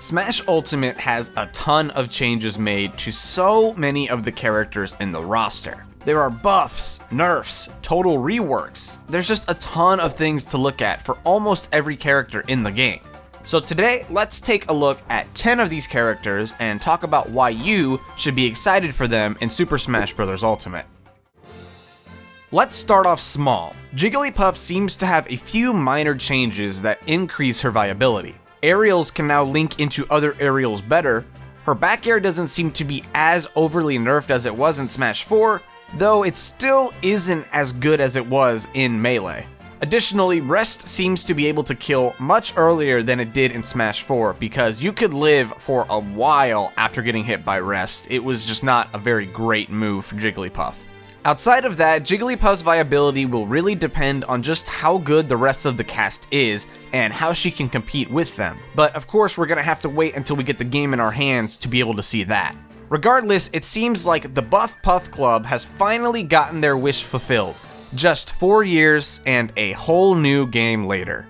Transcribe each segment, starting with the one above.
Smash Ultimate has a ton of changes made to so many of the characters in the roster. There are buffs, nerfs, total reworks. There's just a ton of things to look at for almost every character in the game. So today, let's take a look at 10 of these characters and talk about why you should be excited for them in Super Smash Bros. Ultimate. Let's start off small. Jigglypuff seems to have a few minor changes that increase her viability. Aerials can now link into other aerials better. Her back air doesn't seem to be as overly nerfed as it was in Smash 4, though it still isn't as good as it was in Melee. Additionally, Rest seems to be able to kill much earlier than it did in Smash 4 because you could live for a while after getting hit by Rest. It was just not a very great move for Jigglypuff. Outside of that, Jigglypuff's viability will really depend on just how good the rest of the cast is and how she can compete with them. But of course, we're gonna have to wait until we get the game in our hands to be able to see that. Regardless, it seems like the Buff Puff Club has finally gotten their wish fulfilled. Just 4 years and a whole new game later.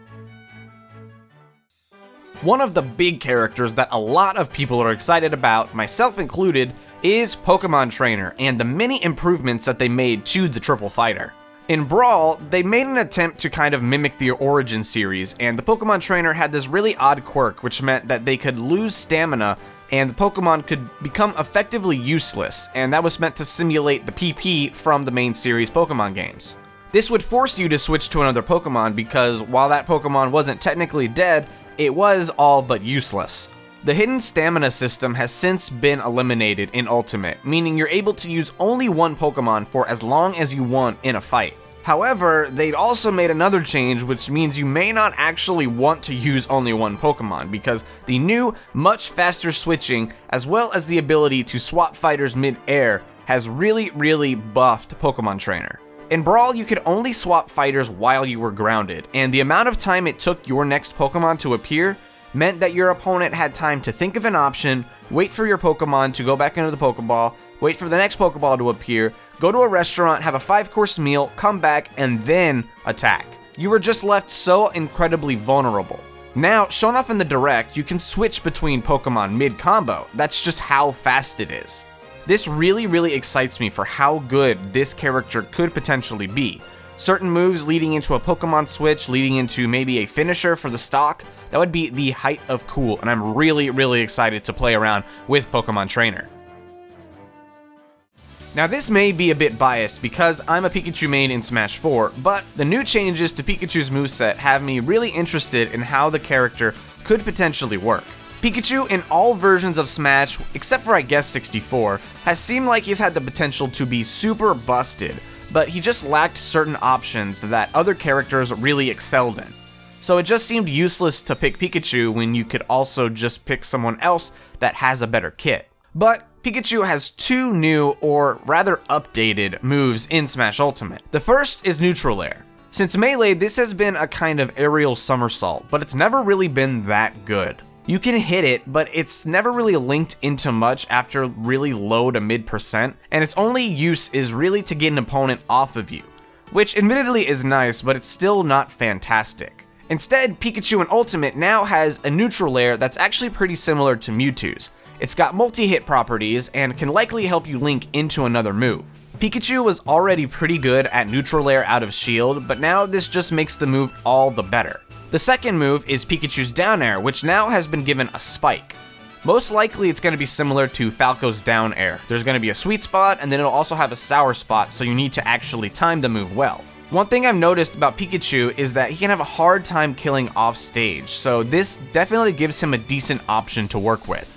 One of the big characters that a lot of people are excited about, myself included, is Pokémon Trainer and the many improvements that they made to the Triple Fighter. In Brawl, they made an attempt to kind of mimic the Origin series, and the Pokémon Trainer had this really odd quirk which meant that they could lose stamina and the Pokemon could become effectively useless, and that was meant to simulate the PP from the main series Pokemon games. This would force you to switch to another Pokemon because while that Pokemon wasn't technically dead, it was all but useless. The hidden stamina system has since been eliminated in Ultimate, meaning you're able to use only one Pokemon for as long as you want in a fight. However, they've also made another change which means you may not actually want to use only one Pokemon because the new, much faster switching as well as the ability to swap fighters mid-air has really buffed Pokemon Trainer. In Brawl, you could only swap fighters while you were grounded, and the amount of time it took your next Pokemon to appear meant that your opponent had time to think of an option, wait for your Pokemon to go back into the Pokeball, wait for the next Pokeball to appear, go to a restaurant, have a 5-course meal, come back, and then attack. You were just left so incredibly vulnerable. Now, shown off in the Direct, you can switch between Pokemon mid-combo. That's just how fast it is. This really excites me for how good this character could potentially be. Certain moves leading into a Pokemon switch, leading into maybe a finisher for the stock, that would be the height of cool, and I'm really excited to play around with Pokemon Trainer. Now this may be a bit biased because I'm a Pikachu main in Smash 4, but the new changes to Pikachu's moveset have me really interested in how the character could potentially work. Pikachu in all versions of Smash, except for I guess 64, has seemed like he's had the potential to be super busted, but he just lacked certain options that other characters really excelled in. So it just seemed useless to pick Pikachu when you could also just pick someone else that has a better kit. But Pikachu has 2 new, or rather updated, moves in Smash Ultimate. The first is Neutral Air. Since Melee, this has been a kind of aerial somersault, but it's never really been that good. You can hit it, but it's never really linked into much after really low to mid %, and its only use is really to get an opponent off of you, which admittedly is nice, but it's still not fantastic. Instead, Pikachu in Ultimate now has a neutral air that's actually pretty similar to Mewtwo's. It's got multi-hit properties and can likely help you link into another move. Pikachu was already pretty good at neutral air out of shield, but now this just makes the move all the better. The second move is Pikachu's down air, which now has been given a spike. Most likely it's going to be similar to Falco's down air. There's going to be a sweet spot, and then it'll also have a sour spot, so you need to actually time the move well. One thing I've noticed about Pikachu is that he can have a hard time killing off stage, so this definitely gives him a decent option to work with.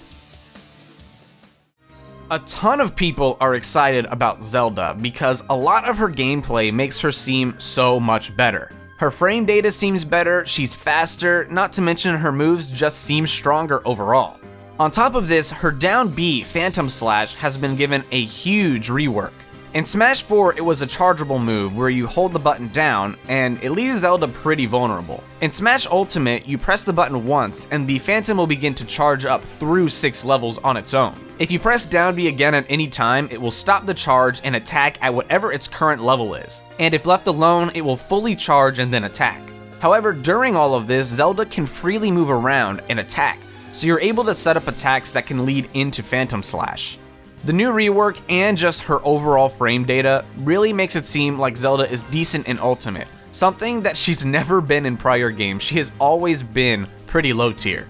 A ton of people are excited about Zelda because a lot of her gameplay makes her seem so much better. Her frame data seems better, she's faster, not to mention her moves just seem stronger overall. On top of this, her down B, Phantom Slash, has been given a huge rework. In Smash 4, it was a chargeable move where you hold the button down, and it leaves Zelda pretty vulnerable. In Smash Ultimate, you press the button once, and the Phantom will begin to charge up through 6 levels on its own. If you press down B again at any time, it will stop the charge and attack at whatever its current level is. And if left alone, it will fully charge and then attack. However, during all of this, Zelda can freely move around and attack, so you're able to set up attacks that can lead into Phantom Slash. The new rework and just her overall frame data really makes it seem like Zelda is decent in Ultimate, something that she's never been in prior games. She has always been pretty low tier.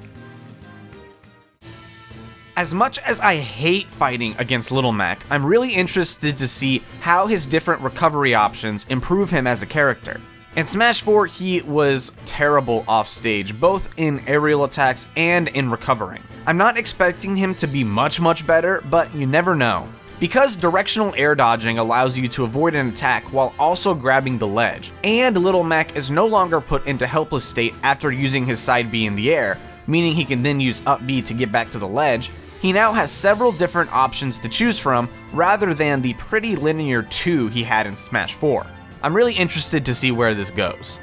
As much as I hate fighting against Little Mac, I'm really interested to see how his different recovery options improve him as a character. In Smash 4, he was terrible off stage, both in aerial attacks and in recovering. I'm not expecting him to be much better, but you never know. Because directional air dodging allows you to avoid an attack while also grabbing the ledge, and Little Mac is no longer put into helpless state after using his side B in the air, meaning he can then use up B to get back to the ledge, he now has several different options to choose from rather than the pretty linear 2 he had in Smash 4. I'm really interested to see where this goes.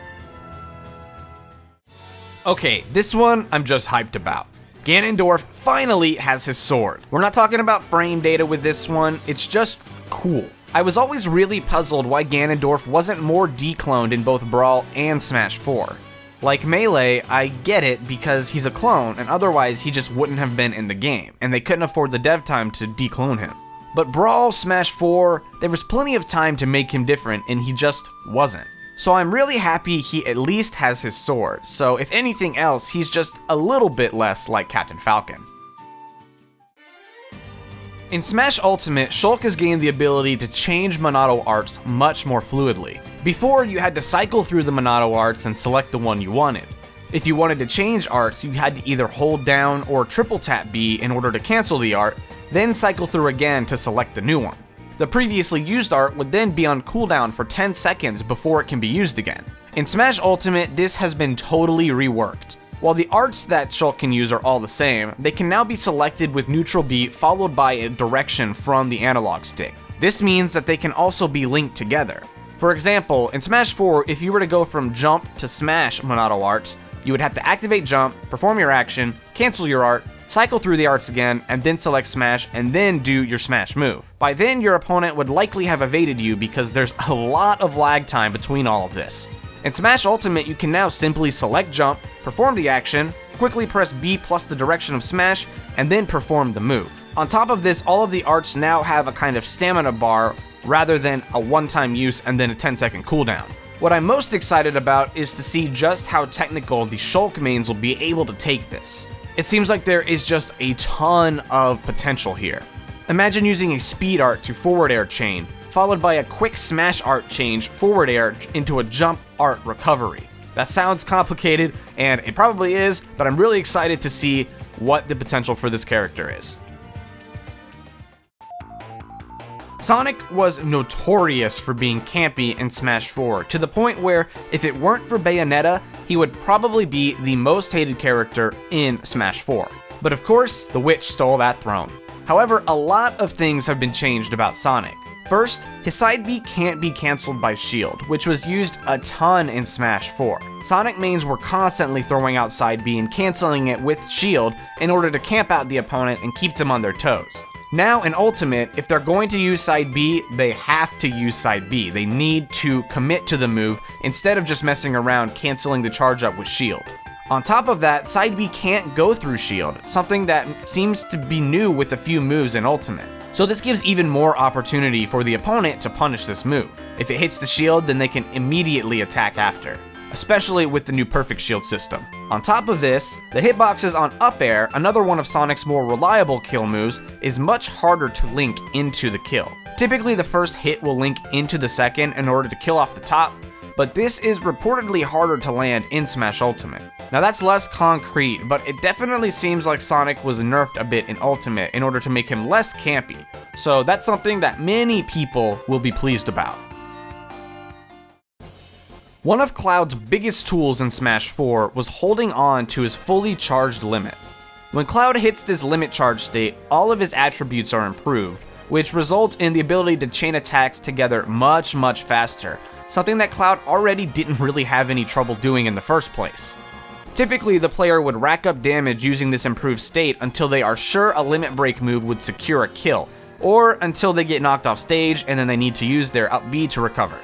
Okay, this one I'm just hyped about. Ganondorf finally has his sword. We're not talking about frame data with this one, it's just cool. I was always really puzzled why Ganondorf wasn't more decloned in both Brawl and Smash 4. Like Melee, I get it because he's a clone and otherwise he just wouldn't have been in the game, and they couldn't afford the dev time to declone him. But Brawl, Smash 4, there was plenty of time to make him different and he just wasn't. So I'm really happy he at least has his sword, so if anything else, he's just a little bit less like Captain Falcon. In Smash Ultimate, Shulk has gained the ability to change Monado arts much more fluidly. Before, you had to cycle through the Monado arts and select the one you wanted. If you wanted to change arts, you had to either hold down or triple tap B in order to cancel the art, then cycle through again to select the new one. The previously used art would then be on cooldown for 10 seconds before it can be used again. In Smash Ultimate, this has been totally reworked. While the arts that Shulk can use are all the same, they can now be selected with neutral B followed by a direction from the analog stick. This means that they can also be linked together. For example, in Smash 4, if you were to go from jump to smash Monado arts, you would have to activate jump, perform your action, cancel your art, cycle through the arts again, and then select smash, and then do your smash move. By then, your opponent would likely have evaded you because there's a lot of lag time between all of this. In Smash Ultimate, you can now simply select jump, perform the action, quickly press B plus the direction of smash, and then perform the move. On top of this, all of the arts now have a kind of stamina bar rather than a one-time use and then a 10-second cooldown. What I'm most excited about is to see just how technical the Shulk mains will be able to take this. It seems like there is just a ton of potential here. Imagine using a speed art to forward air chain, followed by a quick smash art change forward air into a jump art recovery. That sounds complicated, and it probably is, but I'm really excited to see what the potential for this character is. Sonic was notorious for being campy in Smash 4, to the point where if it weren't for Bayonetta, he would probably be the most hated character in Smash 4. But of course, the witch stole that throne. However, a lot of things have been changed about Sonic. First, his side B can't be cancelled by shield, which was used a ton in Smash 4. Sonic mains were constantly throwing out side B and cancelling it with shield in order to camp out the opponent and keep them on their toes. Now in Ultimate, if they're going to use side B, they have to use side B. They need to commit to the move instead of just messing around cancelling the charge up with shield. On top of that, side B can't go through shield, something that seems to be new with a few moves in Ultimate. So this gives even more opportunity for the opponent to punish this move. If it hits the shield, then they can immediately attack after, especially with the new perfect shield system. On top of this, the hitboxes on up air, another one of Sonic's more reliable kill moves, is much harder to link into the kill. Typically the first hit will link into the second in order to kill off the top, but this is reportedly harder to land in Smash Ultimate. Now that's less concrete, but it definitely seems like Sonic was nerfed a bit in Ultimate in order to make him less campy, so that's something that many people will be pleased about. One of Cloud's biggest tools in Smash 4 was holding on to his fully charged limit. When Cloud hits this limit charge state, all of his attributes are improved, which results in the ability to chain attacks together much faster, something that Cloud already didn't really have any trouble doing in the first place. Typically, the player would rack up damage using this improved state until they are sure a limit break move would secure a kill, or until they get knocked off stage and then they need to use their up B to recover.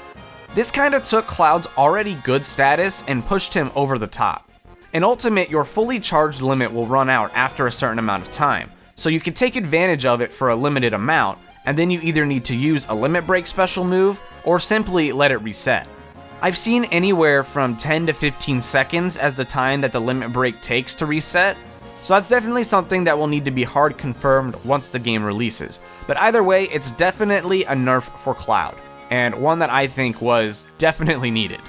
This kinda took Cloud's already good status and pushed him over the top. In Ultimate, your fully charged limit will run out after a certain amount of time, so you can take advantage of it for a limited amount, and then you either need to use a limit break special move, or simply let it reset. I've seen anywhere from 10 to 15 seconds as the time that the limit break takes to reset, so that's definitely something that will need to be hard confirmed once the game releases. But either way, it's definitely a nerf for Cloud, and one that I think was definitely needed.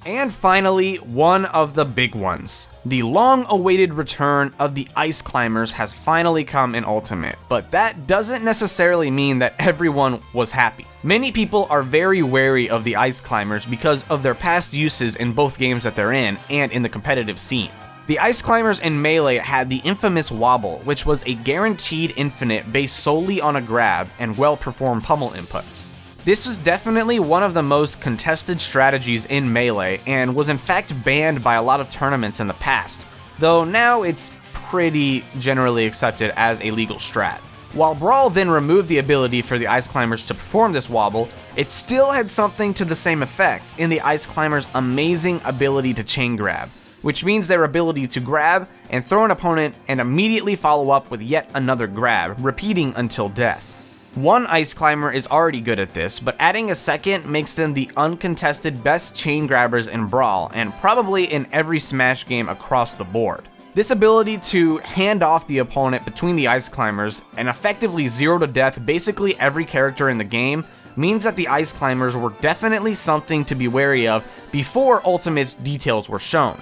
And finally, one of the big ones. The long-awaited return of the Ice Climbers has finally come in Ultimate, but that doesn't necessarily mean that everyone was happy. Many people are very wary of the Ice Climbers because of their past uses in both games that they're in and in the competitive scene. The Ice Climbers in Melee had the infamous Wobble, which was a guaranteed infinite based solely on a grab and well-performed pummel inputs. This was definitely one of the most contested strategies in Melee, and was in fact banned by a lot of tournaments in the past, though now it's pretty generally accepted as a legal strat. While Brawl then removed the ability for the Ice Climbers to perform this wobble, it still had something to the same effect in the Ice Climbers' amazing ability to chain grab, which means their ability to grab and throw an opponent and immediately follow up with yet another grab, repeating until death. One Ice Climber is already good at this, but adding a second makes them the uncontested best chain grabbers in Brawl, and probably in every Smash game across the board. This ability to hand off the opponent between the Ice Climbers and effectively zero to death basically every character in the game means that the Ice Climbers were definitely something to be wary of before Ultimate's details were shown.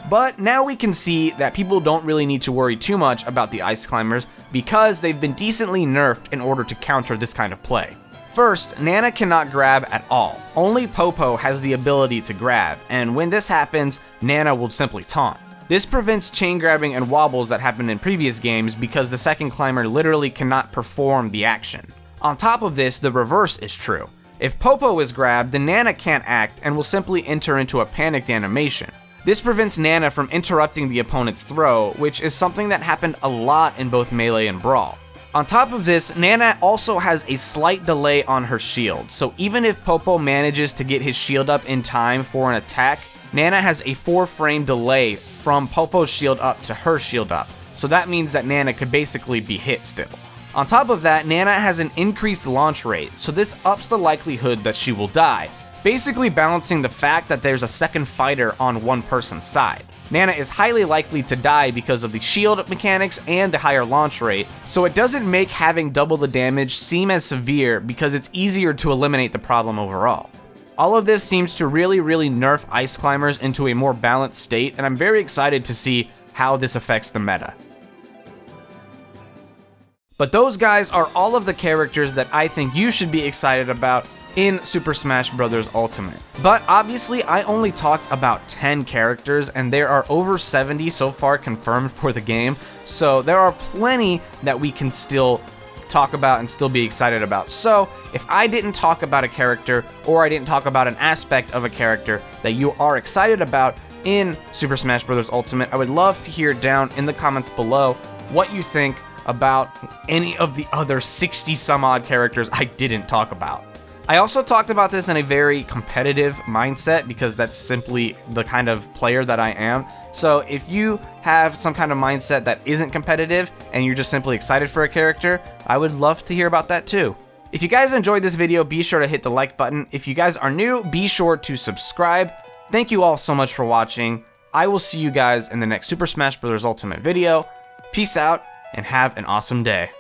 But now we can see that people don't really need to worry too much about the Ice Climbers because they've been decently nerfed in order to counter this kind of play. First, Nana cannot grab at all. Only Popo has the ability to grab, and when this happens, Nana will simply taunt. This prevents chain grabbing and wobbles that happened in previous games because the second climber literally cannot perform the action. On top of this, the reverse is true. If Popo is grabbed, then Nana can't act and will simply enter into a panicked animation. This prevents Nana from interrupting the opponent's throw, which is something that happened a lot in both Melee and Brawl. On top of this, Nana also has a slight delay on her shield, so even if Popo manages to get his shield up in time for an attack, Nana has a 4-frame delay from Popo's shield up to her shield up, so that means that Nana could basically be hit still. On top of that, Nana has an increased launch rate, so this ups the likelihood that she will die, basically balancing the fact that there's a second fighter on one person's side. Nana is highly likely to die because of the shield mechanics and the higher launch rate, so it doesn't make having double the damage seem as severe because it's easier to eliminate the problem overall. All of this seems to really nerf Ice Climbers into a more balanced state, and I'm very excited to see how this affects the meta. But those guys are all of the characters that I think you should be excited about in Super Smash Bros. Ultimate. But obviously I only talked about 10 characters and there are over 70 so far confirmed for the game, so there are plenty that we can still talk about and still be excited about. So if I didn't talk about a character or I didn't talk about an aspect of a character that you are excited about in Super Smash Bros. Ultimate, I would love to hear down in the comments below what you think about any of the other 60 some odd characters I didn't talk about. I also talked about this in a very competitive mindset because that's simply the kind of player that I am. So if you have some kind of mindset that isn't competitive and you're just simply excited for a character, I would love to hear about that too. If you guys enjoyed this video, be sure to hit the like button. If you guys are new, be sure to subscribe. Thank you all so much for watching. I will see you guys in the next Super Smash Bros. Ultimate video. Peace out and have an awesome day.